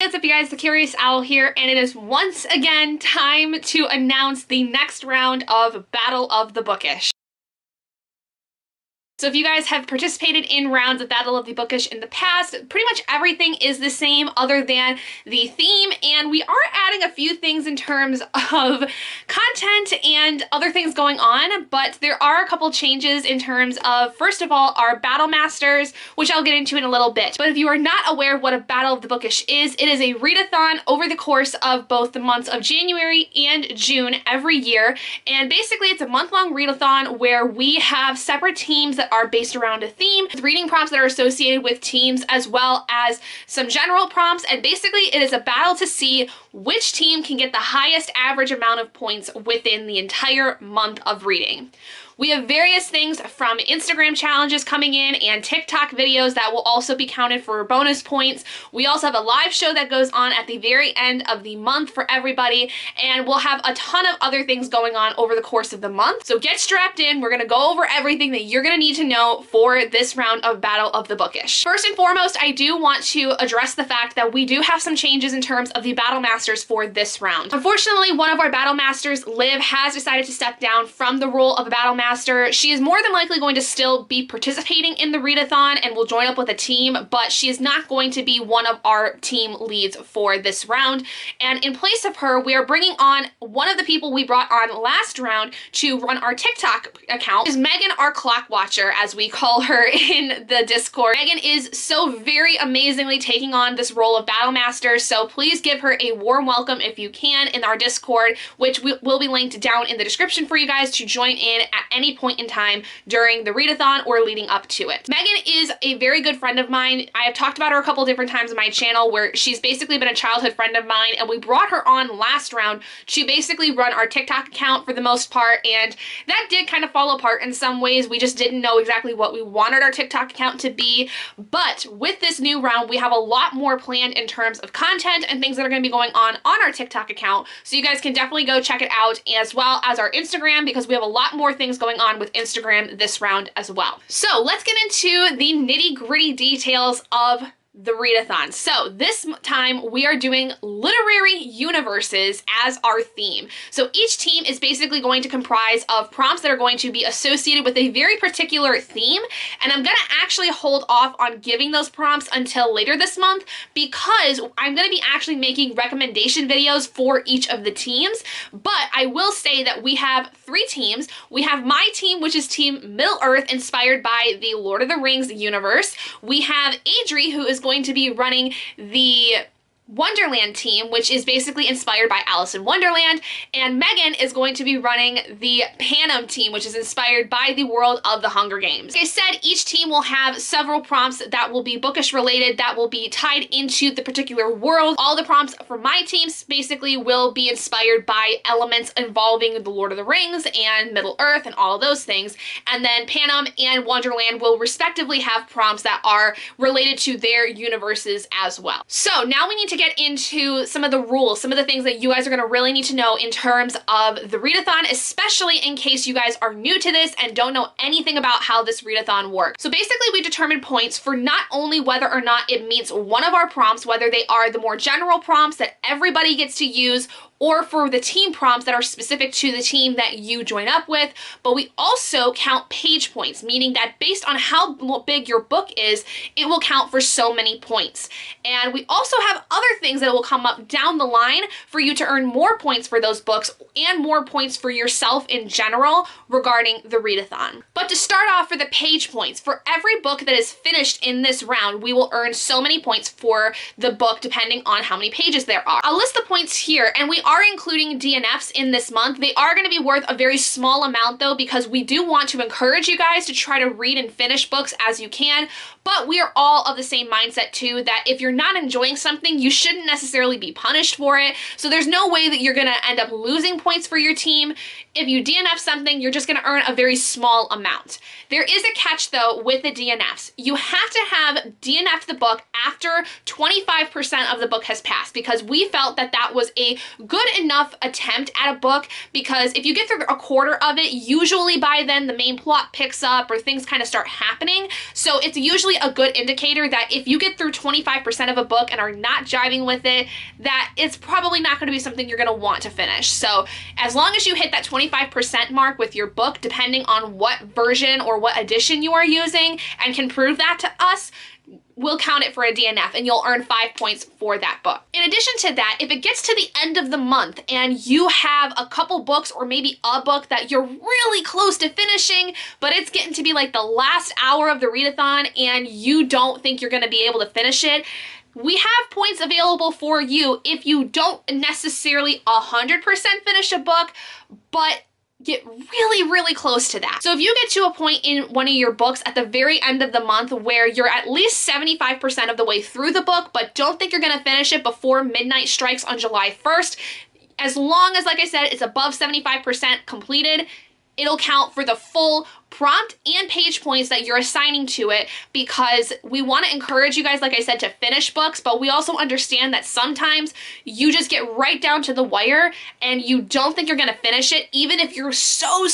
What's up, you guys? The Curious Owl here, and it is once again time to announce the next round of Battle of the Bookish. So if you guys have participated in rounds of Battle of the Bookish in the past, pretty much everything is the same other than the theme, and we are adding a few things in terms of content and other things going on, but there are a couple changes in terms of, first of all, our Battlemasters, which I'll get into in a little bit. But if you are not aware of what a Battle of the Bookish is, it is a readathon over the course of both the months of January and June every year, and basically it's a month-long readathon where we have separate teams that are based around a theme, with reading prompts that are associated with teams, as well as some general prompts, and basically it is a battle to see which team can get the highest average amount of points within the entire month of reading. We have various things from Instagram challenges coming in and TikTok videos that will also be counted for bonus points. We also have a live show that goes on at the very end of the month for everybody, and we'll have a ton of other things going on over the course of the month. So get strapped in. We're going to go over everything that you're going to need to know for this round of Battle of the Bookish. First and foremost, I do want to address the fact that we do have some changes in terms of the Battlemasters for this round. Unfortunately, one of our Battlemasters, Liv, has decided to step down from the role of a Battlemaster. She is more than likely going to still be participating in the readathon and will join up with a team, but she is not going to be one of our team leads for this round. And in place of her, we are bringing on one of the people we brought on last round to run our TikTok account. Is Megan, our clock watcher, as we call her in the Discord. Megan is so very amazingly taking on this role of Battlemaster, so please give her a warm welcome if you can in our Discord, which will be linked down in the description for you guys to join in at any point in time during the readathon or leading up to it. Megan is a very good friend of mine. I have talked about her a couple different times on my channel, where she's basically been a childhood friend of mine, and we brought her on last round to basically run our TikTok account for the most part, and that did kind of fall apart in some ways. We just didn't know exactly what we wanted our TikTok account to be, but with this new round, we have a lot more planned in terms of content and things that are going to be going on our TikTok account, so you guys can definitely go check it out, as well as our Instagram, because we have a lot more things going on with Instagram this round as well. So let's get into the nitty-gritty details of the readathon. So this time we are doing literary universes as our theme. So each team is basically going to comprise of prompts that are going to be associated with a very particular theme, and I'm gonna actually hold off on giving those prompts until later this month, because I'm gonna be actually making recommendation videos for each of the teams. But I will say that we have three teams. We have my team, which is Team Middle Earth, inspired by the Lord of the Rings universe. We have Adri, who is going to be running the Wonderland team, which is basically inspired by Alice in Wonderland, and Megan is going to be running the Panem team, which is inspired by the world of the Hunger Games. Like I said, each team will have several prompts that will be bookish related, that will be tied into the particular world. All the prompts for my teams basically will be inspired by elements involving the Lord of the Rings and Middle Earth and all of those things, and then Panem and Wonderland will respectively have prompts that are related to their universes as well. So now we need to get into some of the rules, some of the things that you guys are going to really need to know in terms of the readathon, especially in case you guys are new to this and don't know anything about how this readathon works. So basically we determine points for not only whether or not it meets one of our prompts, whether they are the more general prompts that everybody gets to use, or for the team prompts that are specific to the team that you join up with, but we also count page points, meaning that based on how big your book is, it will count for so many points. And we also have other things that will come up down the line for you to earn more points for those books and more points for yourself in general regarding the readathon. But to start off, for the page points, for every book that is finished in this round, we will earn so many points for the book depending on how many pages there are. I'll list the points here, and we are including DNFs in this month. They are going to be worth a very small amount though, because we do want to encourage you guys to try to read and finish books as you can, but we are all of the same mindset too, that if you're not enjoying something, you shouldn't necessarily be punished for it. So there's no way that you're going to end up losing points for your team. If you DNF something, you're just going to earn a very small amount. There is a catch though with the DNFs. You have to have DNF the book after 25% of the book has passed, because we felt that that was a good enough attempt at a book, because if you get through a quarter of it, usually by then the main plot picks up or things kind of start happening. So it's usually a good indicator that if you get through 25% of a book and are not jiving driving with it, that it's probably not going to be something you're going to want to finish. So as long as you hit that 25% mark with your book, depending on what version or what edition you are using, and can prove that to us, we'll count it for a DNF and you'll earn 5 points for that book. In addition to that, if it gets to the end of the month and you have a couple books or maybe a book that you're really close to finishing, but it's getting to be like the last hour of the readathon and you don't think you're gonna be able to finish it, we have points available for you if you don't necessarily 100% finish a book, but get really, really close to that. So if you get to a point in one of your books at the very end of the month where you're at least 75% of the way through the book, but don't think you're gonna finish it before midnight strikes on July 1st, as long as, like I said, it's above 75% completed, it'll count for the full prompt and page points that you're assigning to it, because we want to encourage you guys, like I said, to finish books, but we also understand that sometimes you just get right down to the wire and you don't think you're going to finish it, even if you're so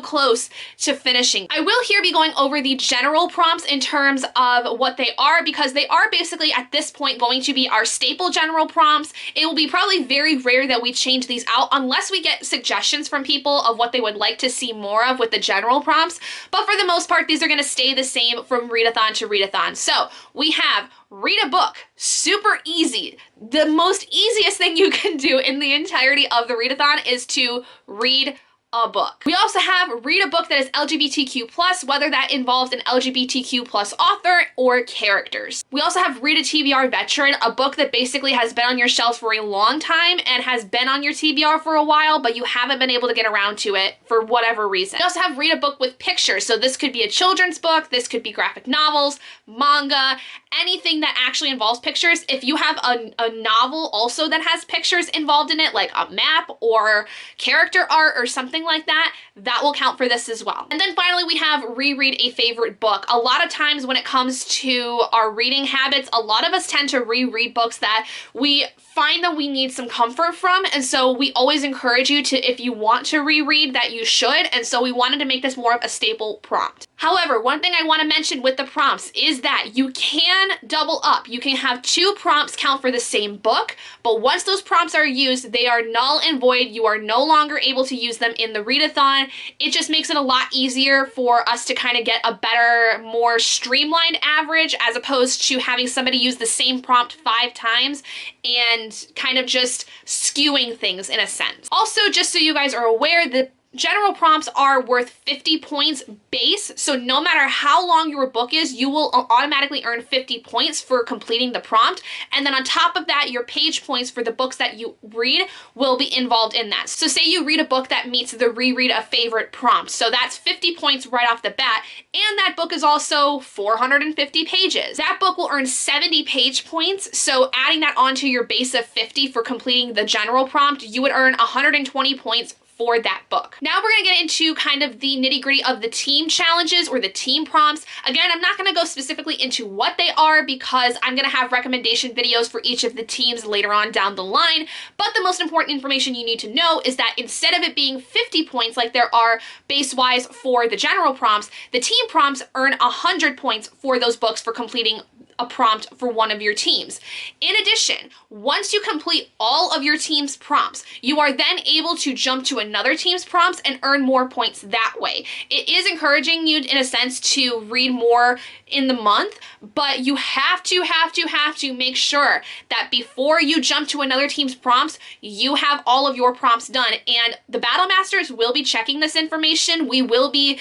close to finishing. I will here be going over the general prompts in terms of what they are, because they are basically at this point going to be our staple general prompts. It will be probably very rare that we change these out unless we get suggestions from people of what they would like to see more of with the general prompts. But for the most part, these are going to stay the same from readathon to readathon. So we have read a book, super easy. The most easiest thing you can do in the entirety of the readathon is to read a book. We also have read a book that is LGBTQ+, whether that involves an LGBTQ+ author or characters. We also have read a TBR veteran, a book that basically has been on your shelves for a long time and has been on your TBR for a while, but you haven't been able to get around to it for whatever reason. We also have read a book with pictures. So this could be a children's book, this could be graphic novels, manga, anything that actually involves pictures. If you have a novel also that has pictures involved in it, like a map or character art or something like that, that will count for this as well. And then finally, we have reread a favorite book. A lot of times when it comes to our reading habits, a lot of us tend to reread books that we find that we need some comfort from, and so we always encourage you to, if you want to reread, that you should, and so we wanted to make this more of a staple prompt. However, one thing I want to mention with the prompts is that you can double up. You can have 2 prompts count for the same book, but once those prompts are used, they are null and void. You are no longer able to use them in the readathon. It just makes it a lot easier for us to kind of get a better, more streamlined average, as opposed to having somebody use the same prompt 5 times and kind of just skewing things in a sense. Also, just so you guys are aware, the general prompts are worth 50 points base, so no matter how long your book is, you will automatically earn 50 points for completing the prompt, and then on top of that, your page points for the books that you read will be involved in that. So say you read a book that meets the reread a favorite prompt, so that's 50 points right off the bat, and that book is also 450 pages. That book will earn 70 page points, so adding that onto your base of 50 for completing the general prompt, you would earn 120 points for that book. Now we're gonna get into kind of the nitty-gritty of the team challenges or the team prompts. Again, I'm not gonna go specifically into what they are because I'm gonna have recommendation videos for each of the teams later on down the line, but the most important information you need to know is that instead of it being 50 points like there are base-wise for the general prompts, the team prompts earn 100 points for those books for completing a prompt for one of your teams. In addition, once you complete all of your team's prompts, you are then able to jump to another team's prompts and earn more points that way. It is encouraging you in a sense to read more in the month, but you have to make sure that before you jump to another team's prompts, you have all of your prompts done. And the Battlemasters will be checking this information. We will be,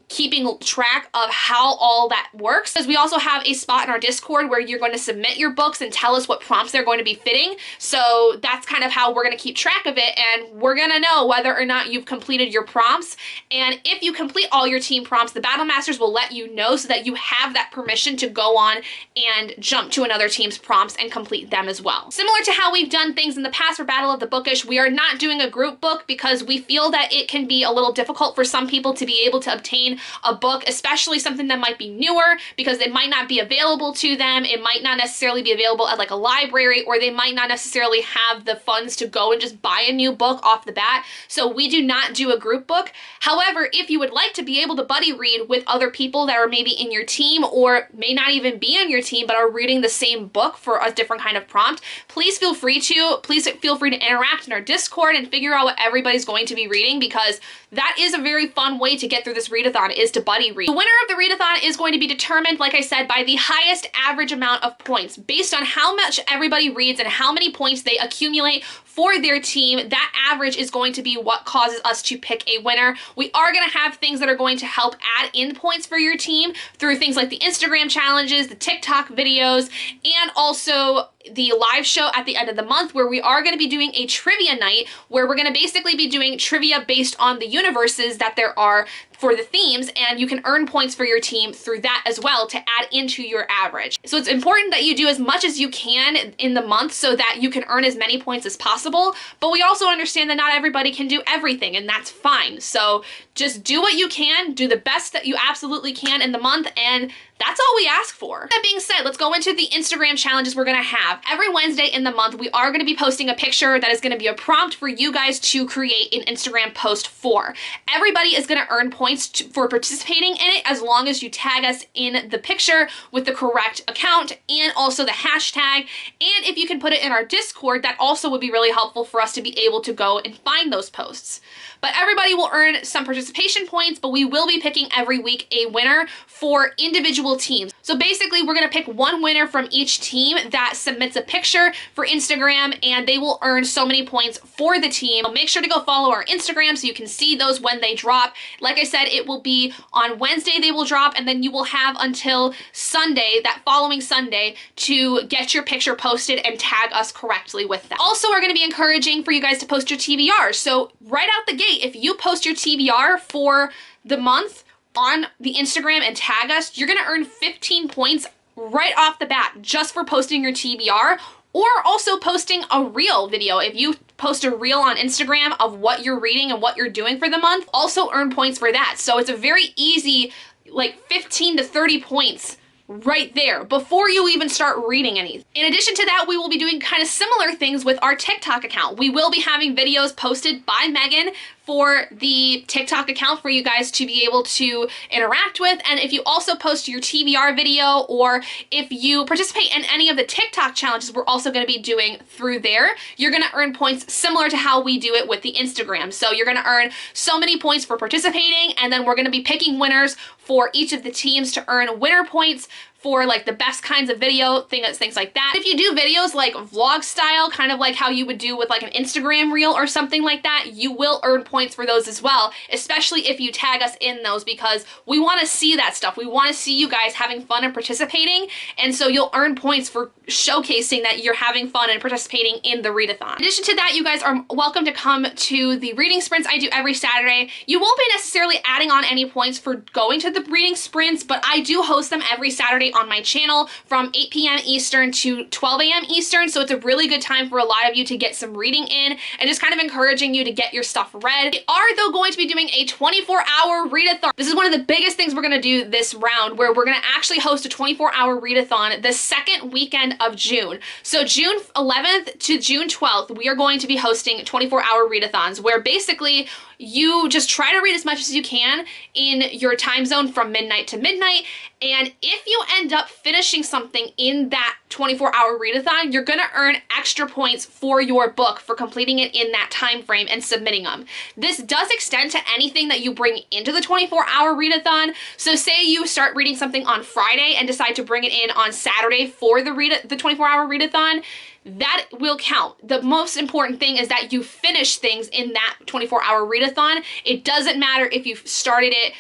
keeping track of how all that works, because we also have a spot in our Discord where you're going to submit your books and tell us what prompts they're going to be fitting. So that's kind of how we're going to keep track of it, and we're going to know whether or not you've completed your prompts. And if you complete all your team prompts, the Battlemasters will let you know so that you have that permission to go on and jump to another team's prompts and complete them as well. Similar to how we've done things in the past for Battle of the Bookish, we are not doing a group book because we feel that it can be a little difficult for some people to be able to obtain a book, especially something that might be newer, because it might not be available to them. It might not necessarily be available at like a library, or they might not necessarily have the funds to go and just buy a new book off the bat. So we do not do a group book. However, if you would like to be able to buddy read with other people that are maybe in your team or may not even be on your team but are reading the same book for a different kind of prompt, please feel free to. Please feel free to interact in our Discord and figure out what everybody's going to be reading, because that is a very fun way to get through this readathon, is to buddy read. The winner of the readathon is going to be determined, like I said, by the highest average amount of points. Based on how much everybody reads and how many points they accumulate for their team, that average is going to be what causes us to pick a winner. We are going to have things that are going to help add in points for your team through things like the Instagram challenges, the TikTok videos, and also the live show at the end of the month, where we are going to be doing a trivia night, where we're going to basically be doing trivia based on the universes that there are for the themes, and you can earn points for your team through that as well to add into your average. So it's important that you do as much as you can in the month so that you can earn as many points as possible, but we also understand that not everybody can do everything, and that's fine. So just do what you can, do the best that you absolutely can in the month, and that's all we ask for. That being said, let's go into the Instagram challenges we're gonna have. Every Wednesday in the month, we are gonna be posting a picture that is gonna be a prompt for you guys to create an Instagram post for. Everybody is gonna earn points for participating in it, as long as you tag us in the picture with the correct account and also the hashtag. And if you can put it in our Discord, that also would be really helpful for us to be able to go and find those posts. But everybody will earn some participation points, but we will be picking every week a winner for individual teams. So basically, we're gonna pick one winner from each team that submits a picture for Instagram, and they will earn so many points for the team. Make sure to go follow our Instagram so you can see those when they drop. Like I said, it will be on Wednesday they will drop, and then you will have until Sunday, that following Sunday, to get your picture posted and tag us correctly with that. Also, we're gonna be encouraging for you guys to post your TBRs. So right out the gate, if you post your TBR for the month on the Instagram and tag us, you're gonna earn 15 points right off the bat just for posting your TBR, or also posting a reel video. If you post a reel on Instagram of what you're reading and what you're doing for the month, also earn points for that. So it's a very easy, like 15 to 30 points right there before you even start reading anything. In addition to that, we will be doing kind of similar things with our TikTok account. We will be having videos posted by Megan for the TikTok account for you guys to be able to interact with. And if you also post your TBR video, or if you participate in any of the TikTok challenges we're also going to be doing through there, you're going to earn points similar to how we do it with the Instagram. So you're going to earn so many points for participating, and then we're going to be picking winners for each of the teams to earn winner points for like the best kinds of video, things like that. If you do videos like vlog style, kind of like how you would do with like an Instagram reel or something like that, you will earn points for those as well, especially if you tag us in those, because we want to see that stuff. We want to see you guys having fun and participating, and so you'll earn points for showcasing that you're having fun and participating in the readathon. In addition to that, you guys are welcome to come to the reading sprints I do every Saturday. You won't be necessarily adding on any points for going to the reading sprints, but I do host them every Saturday on my channel from 8 p.m. Eastern to 12 a.m. Eastern, so it's a really good time for a lot of you to get some reading in and just kind of encouraging you to get your stuff read. We are, though, going to be doing a 24-hour readathon. This is one of the biggest things we're going to do this round, where we're going to actually host a 24-hour readathon the second weekend of June. So June 11th to June 12th, we are going to be hosting 24-hour readathons, where basically you just try to read as much as you can in your time zone from midnight to midnight. And if you end up finishing something in that 24-hour readathon, you're gonna earn extra points for your book for completing it in that time frame and submitting them. This does extend to anything that you bring into the 24-hour readathon. So say you start reading something on Friday and decide to bring it in on Saturday for the 24-hour readathon, that will count. The most important thing is that you finish things in that 24-hour readathon. It doesn't matter if you started it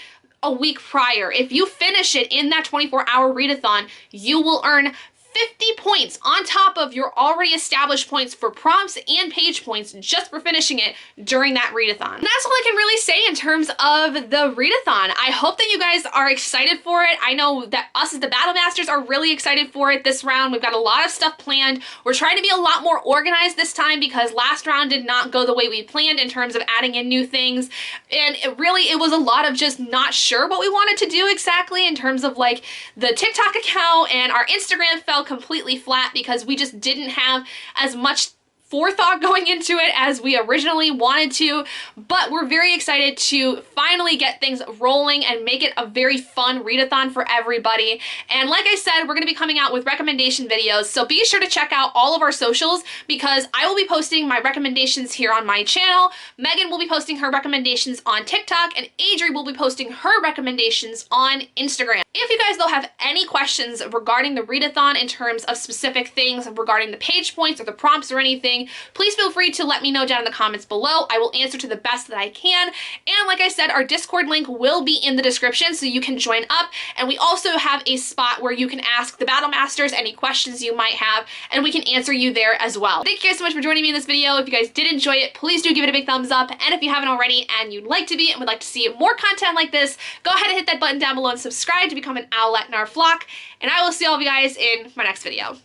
a week prior. If you finish it in that 24-hour readathon, you will earn 50 points on top of your already established points for prompts and page points just for finishing it during that readathon. And that's all I can really say in terms of the readathon. I hope that you guys are excited for it. I know that us as the Battlemasters are really excited for it this round. We've got a lot of stuff planned. We're trying to be a lot more organized this time because last round did not go the way we planned in terms of adding in new things. And it was a lot of just not sure what we wanted to do exactly in terms of like the TikTok account, and our Instagram fell completely flat because we just didn't have as much forethought going into it as we originally wanted to, but we're very excited to finally get things rolling and make it a very fun readathon for everybody. And like I said, we're going to be coming out with recommendation videos, so be sure to check out all of our socials because I will be posting my recommendations here on my channel, Megan will be posting her recommendations on TikTok, and Adri will be posting her recommendations on Instagram. If you guys though have any questions regarding the readathon in terms of specific things regarding the page points or the prompts or anything, please feel free to let me know down in the comments below. I will answer to the best that I can. And like I said, our Discord link will be in the description so you can join up. And we also have a spot where you can ask the Battlemasters any questions you might have, and we can answer you there as well. Thank you guys so much for joining me in this video. If you guys did enjoy it, please do give it a big thumbs up. And if you haven't already and you'd like to be and would like to see more content like this, go ahead and hit that button down below and subscribe to become an owlet in our flock. And I will see all of you guys in my next video.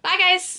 Bye guys!